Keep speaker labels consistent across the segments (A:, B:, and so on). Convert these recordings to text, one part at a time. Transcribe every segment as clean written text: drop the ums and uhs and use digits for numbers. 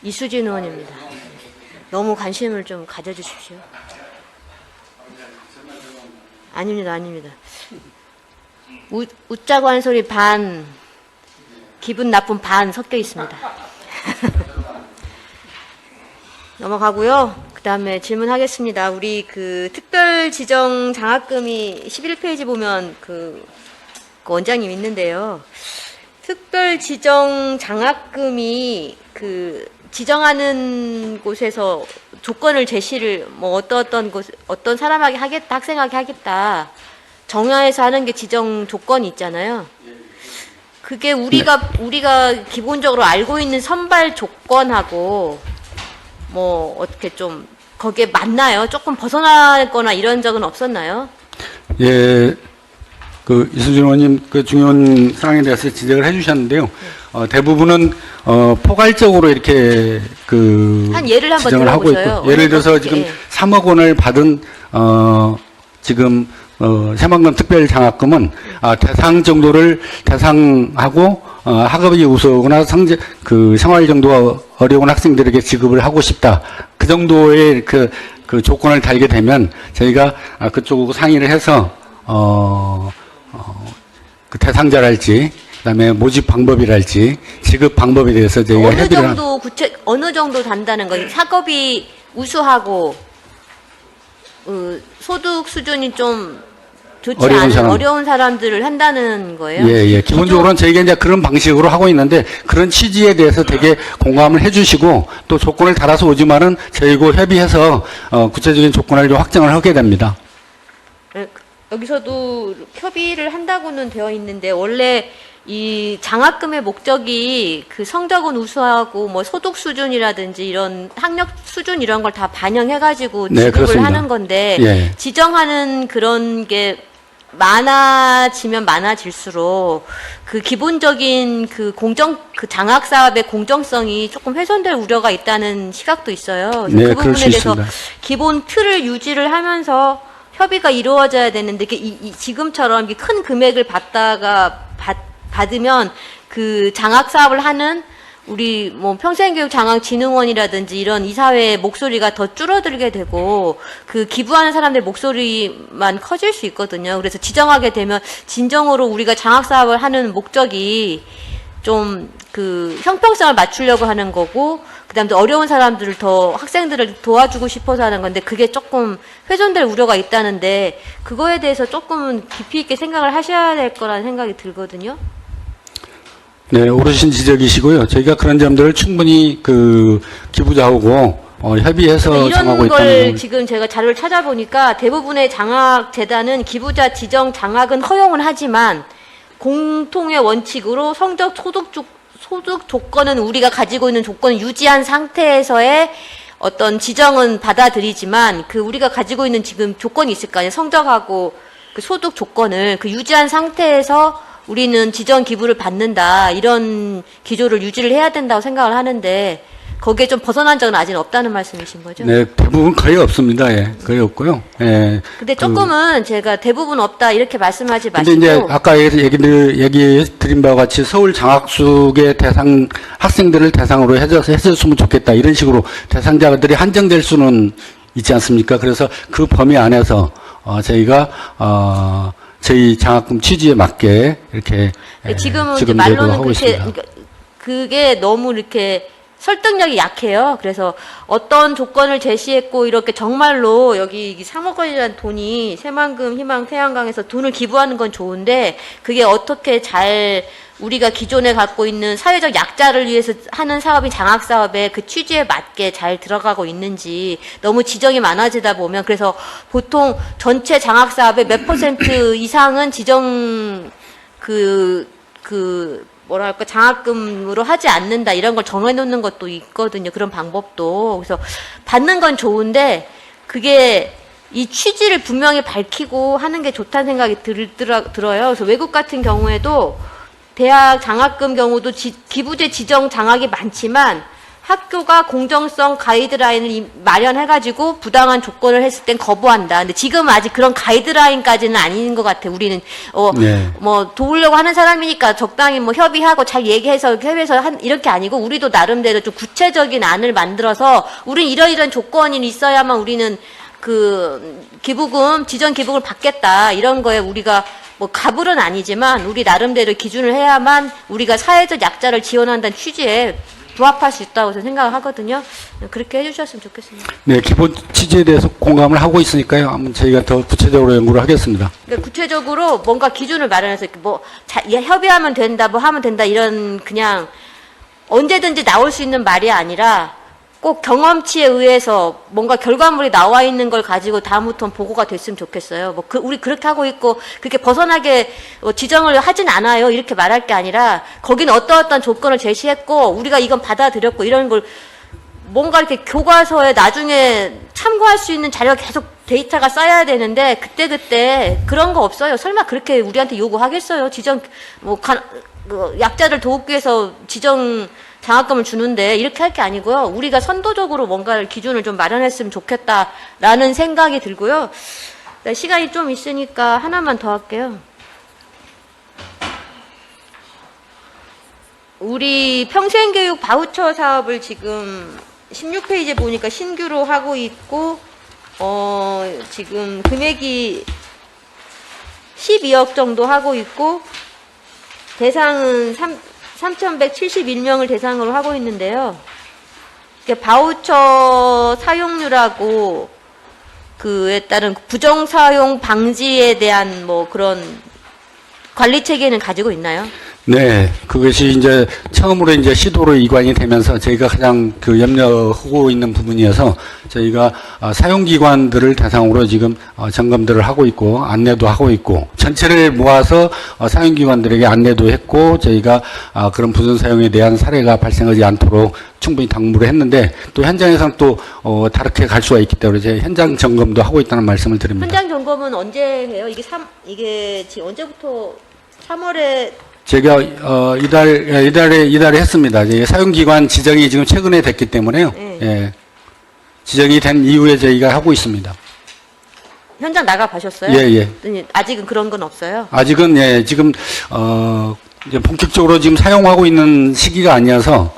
A: 이수진 의원입니다. 너무 관심을 좀 가져주십시오. 아닙니다, 아닙니다. 웃자고 한 소리 반, 기분 나쁜 반 섞여 있습니다. 넘어가고요. 그 다음에 질문하겠습니다. 우리 그 특별 지정 장학금이 11페이지 보면 그 원장님 있는데요. 특별 지정 장학금이 그 지정하는 곳에서 조건을 제시를 뭐 어떤 사람에게 하겠다, 학생에게 하겠다 정하에서 하는 게 지정 조건이 있잖아요. 그게 우리가 기본적으로 알고 있는 선발 조건하고 뭐 어떻게 좀 거기에 맞나요? 조금 벗어나거나 이런 적은 없었나요?
B: 예, 그 이수진 의원님 그 중요한 사항에 대해서 지적을 해주셨는데요. 대부분은 포괄적으로 이렇게 그
A: 한 예를 한번
B: 지정을 하고
A: 들어보세요.
B: 있고, 예를 들어서 지금
A: 예.
B: 3억 원을 받은 지금 새만금 특별 장학금은 대상 정도를 대상하고 학업이 우수하거나 그 생활 정도가 어려운 학생들에게 지급을 하고 싶다. 그 정도의 그 조건을 달게 되면 저희가 그쪽하고 상의를 해서 그 대상자랄지, 그다음에 모집 방법이랄지, 지급 방법에 대해서 저희가 협의를
A: 어느 정도 단다는 거예요? 학업이 우수하고 소득 수준이 좀 좋지 않은 어려운 사람들을 한다는 거예요?
B: 예. 기본적으로는 저희가 이제 그런 방식으로 하고 있는데, 그런 취지에 대해서 되게 공감을 해주시고 또 조건을 달아서 오지만은 저희고 협의해서 구체적인 조건을 좀 확정을 하게 됩니다.
A: 여기서도 협의를 한다고는 되어 있는데, 원래 이 장학금의 목적이 그 성적은 우수하고 뭐 소득 수준이라든지 이런 학력 수준 이런 걸 다 반영해가지고 지급을
B: 그렇습니다.
A: 하는 건데,
B: 예.
A: 지정하는 그런 게 많아지면 많아질수록 그 기본적인 그 장학 사업의 공정성이 조금 훼손될 우려가 있다는 시각도 있어요. 그래서 그 부분에 대해서 기본 틀을 유지를 하면서 협의가 이루어져야 되는데, 지금처럼 큰 금액을 받으면 그 장학 사업을 하는 우리 뭐 평생교육장학진흥원이라든지 이런 이사회의 목소리가 더 줄어들게 되고, 그 기부하는 사람들 목소리만 커질 수 있거든요. 그래서 지정하게 되면 진정으로 우리가 장학 사업을 하는 목적이 좀 그 형평성을 맞추려고 하는 거고, 그다음에 어려운 사람들을 학생들을 도와주고 싶어서 하는 건데, 그게 조금 훼손될 우려가 있다는데, 그거에 대해서 조금은 깊이 있게 생각을 하셔야 될 거라는 생각이 들거든요.
B: 네, 옳으신 지적이시고요. 저희가 그런 점들을 충분히 그 기부자하고 협의해서 정하고
A: 이런
B: 있다는
A: 걸
B: 걸.
A: 지금 제가 자료를 찾아보니까 대부분의 장학재단은 기부자 지정 장학은 허용은 하지만 공통의 원칙으로 성적 소득 조건은 우리가 가지고 있는 조건을 유지한 상태에서의 어떤 지정은 받아들이지만, 그 우리가 가지고 있는 지금 조건이 있을 거 아니에요. 성적하고 그 소득 조건을 그 유지한 상태에서 우리는 지정 기부를 받는다, 이런 기조를 유지를 해야 된다고 생각을 하는데, 거기에 좀 벗어난 적은 아직 없다는 말씀이신 거죠?
B: 네, 대부분 거의 없습니다. 예, 거의 없고요. 예.
A: 근데 조금은 제가 대부분 없다 이렇게 말씀하지 마시고.
B: 근데 이제 아까 얘기 드린 바와 같이 서울 장학숙의 학생들을 대상으로 해줬으면 좋겠다, 이런 식으로 대상자들이 한정될 수는 있지 않습니까? 그래서 그 범위 안에서 저희가 저희 장학금 취지에 맞게 이렇게
A: 지금은
B: 지금
A: 말로는
B: 하고 있습니다.
A: 그게 너무 이렇게 설득력이 약해요. 그래서 어떤 조건을 제시했고 이렇게 정말로 여기 3억 원이라는 돈이 새만금, 희망, 태양광에서 돈을 기부하는 건 좋은데, 그게 어떻게 잘 우리가 기존에 갖고 있는 사회적 약자를 위해서 하는 사업인 장학 사업에 그 취지에 맞게 잘 들어가고 있는지, 너무 지정이 많아지다 보면, 그래서 보통 전체 장학 사업의 몇 % 이상은 지정 뭐랄까, 장학금으로 하지 않는다, 이런 걸 정해놓는 것도 있거든요. 그런 방법도. 그래서 받는 건 좋은데, 그게 이 취지를 분명히 밝히고 하는 게 좋다는 생각이 들어요. 그래서 외국 같은 경우에도 대학 장학금 경우도 기부제 지정 장학이 많지만 학교가 공정성 가이드라인을 마련해가지고 부당한 조건을 했을 땐 거부한다. 근데 지금 아직 그런 가이드라인까지는 아닌 것 같아. 우리는
B: 네.
A: 뭐 도우려고 하는 사람이니까 적당히 뭐 협의하고 잘 얘기해서 이렇게 아니고 우리도 나름대로 좀 구체적인 안을 만들어서 우린 이런 조건이 있어야만 우리는 그 기부금 지정 기부금을 받겠다. 이런 거에 우리가 뭐 갑을은 아니지만 우리 나름대로 기준을 해야만 우리가 사회적 약자를 지원한다는 취지에 부합할 수 있다고 저는 생각을 하거든요. 그렇게 해주셨으면 좋겠습니다.
B: 네, 기본 취지에 대해서 공감을 하고 있으니까요. 한번 저희가 더 구체적으로 연구를 하겠습니다.
A: 그러니까 구체적으로 뭔가 기준을 마련해서 협의하면 된다, 뭐 하면 된다 이런 그냥 언제든지 나올 수 있는 말이 아니라 꼭 경험치에 의해서 뭔가 결과물이 나와 있는 걸 가지고 다음부터는 보고가 됐으면 좋겠어요. 우리 그렇게 하고 있고 그렇게 벗어나게 지정을 하진 않아요. 이렇게 말할 게 아니라 거기는 어떠어떤 조건을 제시했고 우리가 이건 받아들였고 이런 걸 뭔가 이렇게 교과서에 나중에 참고할 수 있는 자료가 계속 데이터가 쌓여야 되는데 그때 그런 거 없어요. 설마 그렇게 우리한테 요구하겠어요. 약자를 돕기 위해서 지정 장학금을 주는데 이렇게 할 게 아니고요. 우리가 선도적으로 뭔가 기준을 좀 마련했으면 좋겠다라는 생각이 들고요. 시간이 좀 있으니까 하나만 더 할게요. 우리 평생교육 바우처 사업을 지금 16페이지에 보니까 신규로 하고 있고 지금 금액이 12억 정도 하고 있고 대상은 3,171명을 대상으로 하고 있는데요. 바우처 사용률하고 그에 따른 부정사용 방지에 대한 뭐 그런 관리 체계는 가지고 있나요?
B: 네, 그것이 이제 처음으로 이제 시도로 이관이 되면서 저희가 가장 그 염려하고 있는 부분이어서 저희가 사용기관들을 대상으로 지금 점검들을 하고 있고 안내도 하고 있고 전체를 모아서 사용기관들에게 안내도 했고 저희가 그런 부정 사용에 대한 사례가 발생하지 않도록 충분히 당부를 했는데 또 현장에서는 또 다르게 갈 수가 있기 때문에 저희 현장 점검도 하고 있다는 말씀을 드립니다.
A: 현장 점검은 언제 해요? 이게 지금 언제부터 3월에
B: 제가 이달에 했습니다. 사용기관 지정이 지금 최근에 됐기 때문에요.
A: 네.
B: 예, 지정이 된 이후에 저희가 하고 있습니다.
A: 현장 나가 보셨어요?
B: 예.
A: 아직은 그런 건 없어요?
B: 아직은 예, 지금 이제 본격적으로 지금 사용하고 있는 시기가 아니어서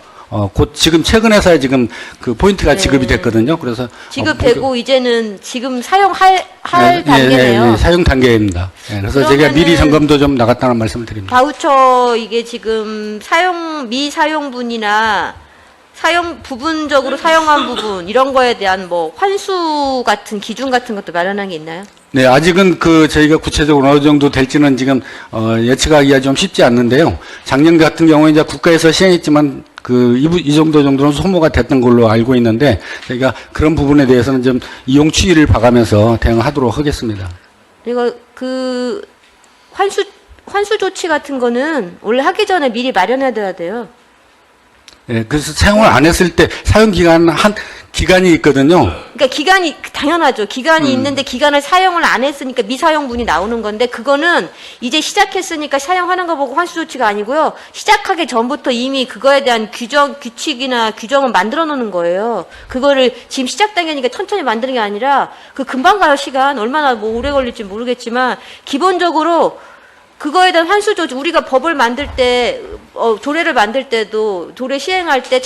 B: 곧 지금 최근에서야 지금 그 포인트가 지급이 됐거든요. 그래서
A: 지급되고 이제는 지금 사용할 단계네요.
B: 예, 사용 단계입니다. 예, 그래서 제가 미리 점검도 좀 나갔다는 말씀을 드립니다.
A: 바우처 이게 지금 미사용분이나 부분적으로 사용한 부분 이런 거에 대한 뭐 환수 같은 기준 같은 것도 마련한 게 있나요?
B: 네, 아직은 저희가 구체적으로 어느 정도 될지는 지금 예측하기가 좀 쉽지 않는데요. 작년 같은 경우에 이제 국가에서 시행했지만 이 정도는 소모가 됐던 걸로 알고 있는데 저희가 그런 부분에 대해서는 좀 이용 추이를 봐가면서 대응하도록 하겠습니다.
A: 그리고 환수 조치 같은 거는 원래 하기 전에 미리 마련해둬야 돼요.
B: 예, 그래서 사용을 안 했을 때 사용 기간이 있거든요.
A: 그러니까 기간이 당연하죠. 기간이 있는데 기간을 사용을 안 했으니까 미사용분이 나오는 건데 그거는 이제 시작했으니까 사용하는 거 보고 환수 조치가 아니고요. 시작하기 전부터 이미 그거에 대한 규칙이나 규정을 만들어 놓는 거예요. 그거를 지금 시작 단계니까 천천히 만드는 게 아니라 금방 가요. 시간 얼마나 뭐 오래 걸릴지 모르겠지만 기본적으로 그거에 대한 환수 조치, 우리가 법을 만들 때, 조례를 만들 때도, 조례 시행할 때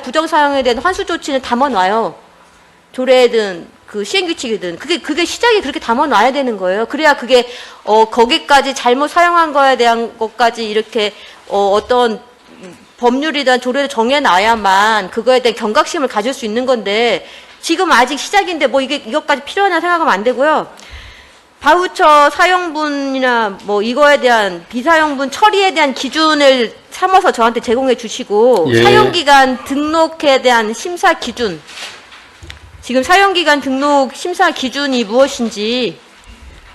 A: 부정 사용에 대한 환수 조치는 담아놔요. 조례든, 시행규칙이든. 그게 시작이 그렇게 담아놔야 되는 거예요. 그래야 그게, 거기까지 잘못 사용한 거에 대한 것까지 이렇게, 어떤 법률이든 조례를 정해놔야만 그거에 대한 경각심을 가질 수 있는 건데, 지금 아직 시작인데 뭐 이것까지 필요하냐 생각하면 안 되고요. 바우처 사용분이나 뭐 이거에 대한 비사용분 처리에 대한 기준을 삼아서 저한테 제공해 주시고
B: 예.
A: 사용기간 등록에 대한 심사 기준 지금 사용기간 등록 심사 기준이 무엇인지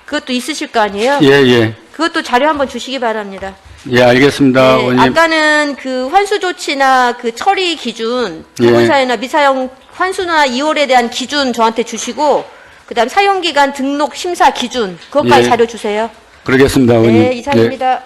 A: 그것도 있으실 거 아니에요?
B: 예.
A: 그것도 자료 한번 주시기 바랍니다.
B: 예, 알겠습니다.
A: 네, 아까는 환수 조치나 처리 기준, 부분사유나 미사용 환수나 이월에 대한 기준 저한테 주시고 그다음 사용기간 등록 심사 기준 그것까지 자료 주세요.
B: 그러겠습니다, 의원님.
A: 네, 이상입니다.